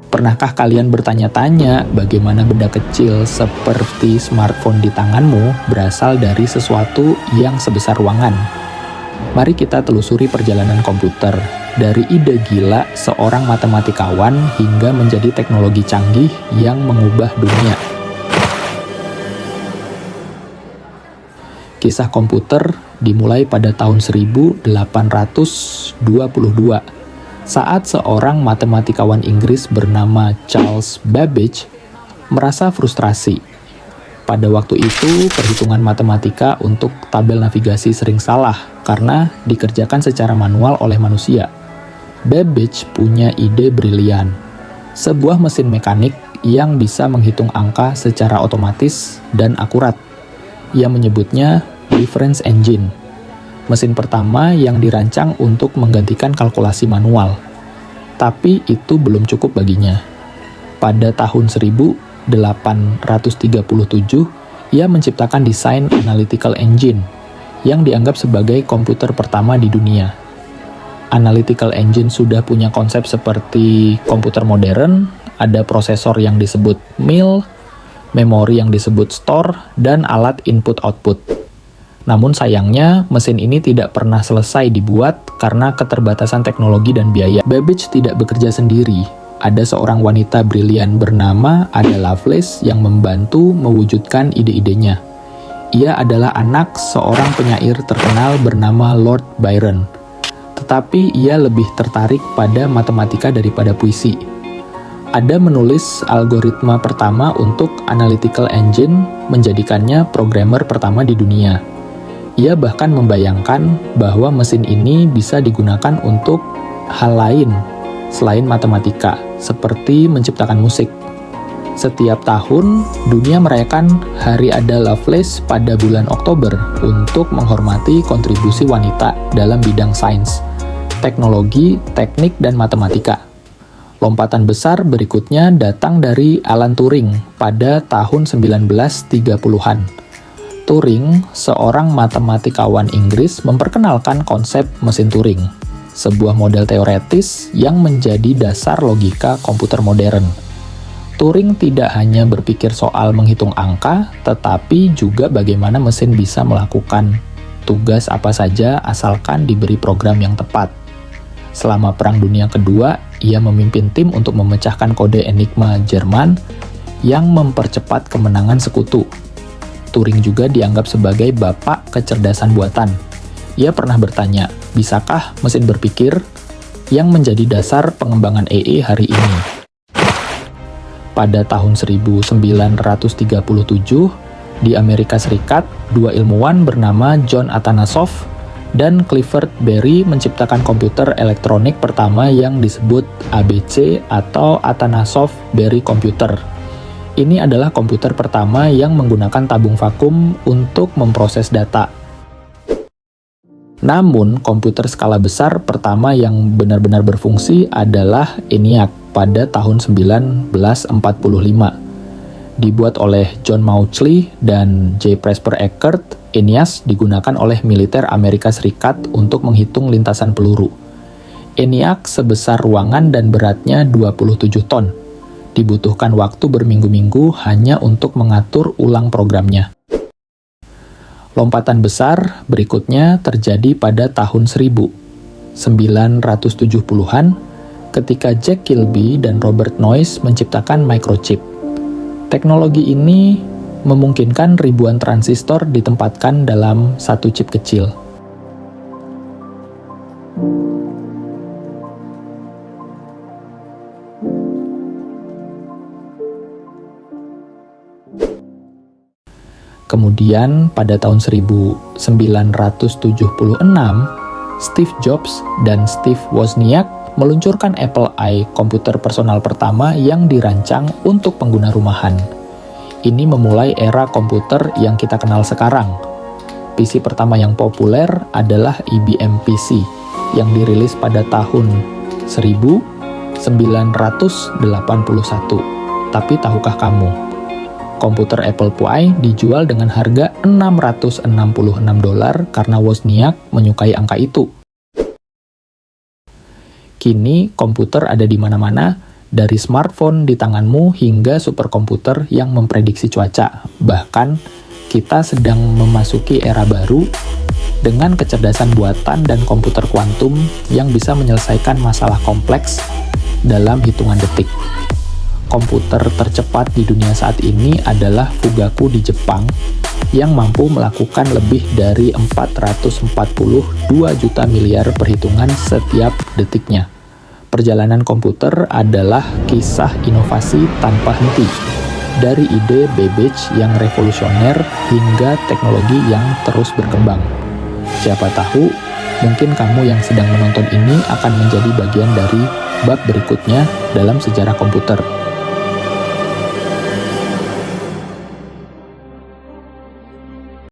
Pernahkah kalian bertanya-tanya bagaimana benda kecil seperti smartphone di tanganmu berasal dari sesuatu yang sebesar ruangan? Mari kita telusuri perjalanan komputer, dari ide gila seorang matematikawan hingga menjadi teknologi canggih yang mengubah dunia. Kisah komputer dimulai pada tahun 1822, saat seorang matematikawan Inggris bernama Charles Babbage merasa frustrasi. Pada waktu itu, perhitungan matematika untuk tabel navigasi sering salah karena dikerjakan secara manual oleh manusia. Babbage punya ide brilian, sebuah mesin mekanik yang bisa menghitung angka secara otomatis dan akurat. Ia menyebutnya difference engine, mesin pertama yang dirancang untuk menggantikan kalkulasi manual. Tapi itu belum cukup baginya. Pada tahun 1837, ia menciptakan desain analytical engine yang dianggap sebagai komputer pertama di dunia. Analytical engine sudah punya konsep seperti komputer modern, ada prosesor yang disebut mill, memori yang disebut store, dan alat input-output. Namun sayangnya, mesin ini tidak pernah selesai dibuat karena keterbatasan teknologi dan biaya. Babbage tidak bekerja sendiri. Ada seorang wanita brilian bernama Ada Lovelace yang membantu mewujudkan ide-idenya. Ia adalah anak seorang penyair terkenal bernama Lord Byron. Tetapi ia lebih tertarik pada matematika daripada puisi. Ada menulis algoritma pertama untuk analytical engine, menjadikannya programmer pertama di dunia. Ia bahkan membayangkan bahwa mesin ini bisa digunakan untuk hal lain selain matematika, seperti menciptakan musik. Setiap tahun, dunia merayakan Hari Ada Lovelace pada bulan Oktober untuk menghormati kontribusi wanita dalam bidang sains, teknologi, teknik, dan matematika. Lompatan besar berikutnya datang dari Alan Turing pada tahun 1930-an. Turing, seorang matematikawan Inggris, memperkenalkan konsep mesin Turing, sebuah model teoretis yang menjadi dasar logika komputer modern. Turing tidak hanya berpikir soal menghitung angka, tetapi juga bagaimana mesin bisa melakukan tugas apa saja asalkan diberi program yang tepat. Selama Perang Dunia Kedua, ia memimpin tim untuk memecahkan kode Enigma Jerman yang mempercepat kemenangan sekutu. Turing juga dianggap sebagai bapak kecerdasan buatan. Ia pernah bertanya, bisakah mesin berpikir, yang menjadi dasar pengembangan AI hari ini. Pada tahun 1937, di Amerika Serikat, dua ilmuwan bernama John Atanasoff dan Clifford Berry menciptakan komputer elektronik pertama yang disebut ABC atau Atanasoff-Berry Computer. Ini adalah komputer pertama yang menggunakan tabung vakum untuk memproses data. Namun, komputer skala besar pertama yang benar-benar berfungsi adalah ENIAC pada tahun 1945. Dibuat oleh John Mauchly dan J. Presper Eckert, ENIAC digunakan oleh militer Amerika Serikat untuk menghitung lintasan peluru. ENIAC sebesar ruangan dan beratnya 27 ton. Dibutuhkan waktu berminggu-minggu hanya untuk mengatur ulang programnya. Lompatan besar berikutnya terjadi pada tahun 1970-an ketika Jack Kilby dan Robert Noyce menciptakan microchip. Teknologi ini memungkinkan ribuan transistor ditempatkan dalam satu chip kecil. Kemudian pada tahun 1976, Steve Jobs dan Steve Wozniak meluncurkan Apple I, komputer personal pertama yang dirancang untuk pengguna rumahan. Ini memulai era komputer yang kita kenal sekarang. PC pertama yang populer adalah IBM PC yang dirilis pada tahun 1981. Tapi tahukah kamu, komputer Apple I dijual dengan harga $666 karena Wozniak menyukai angka itu. Kini komputer ada di mana-mana Dari smartphone di tanganmu hingga superkomputer yang memprediksi cuaca. Bahkan, kita sedang memasuki era baru dengan kecerdasan buatan dan komputer kuantum yang bisa menyelesaikan masalah kompleks dalam hitungan detik. Komputer tercepat di dunia saat ini adalah Fugaku di Jepang yang mampu melakukan lebih dari 442 juta miliar perhitungan setiap detiknya. Perjalanan komputer adalah kisah inovasi tanpa henti, dari ide Babbage yang revolusioner hingga teknologi yang terus berkembang. Siapa tahu, mungkin kamu yang sedang menonton ini akan menjadi bagian dari bab berikutnya dalam sejarah komputer.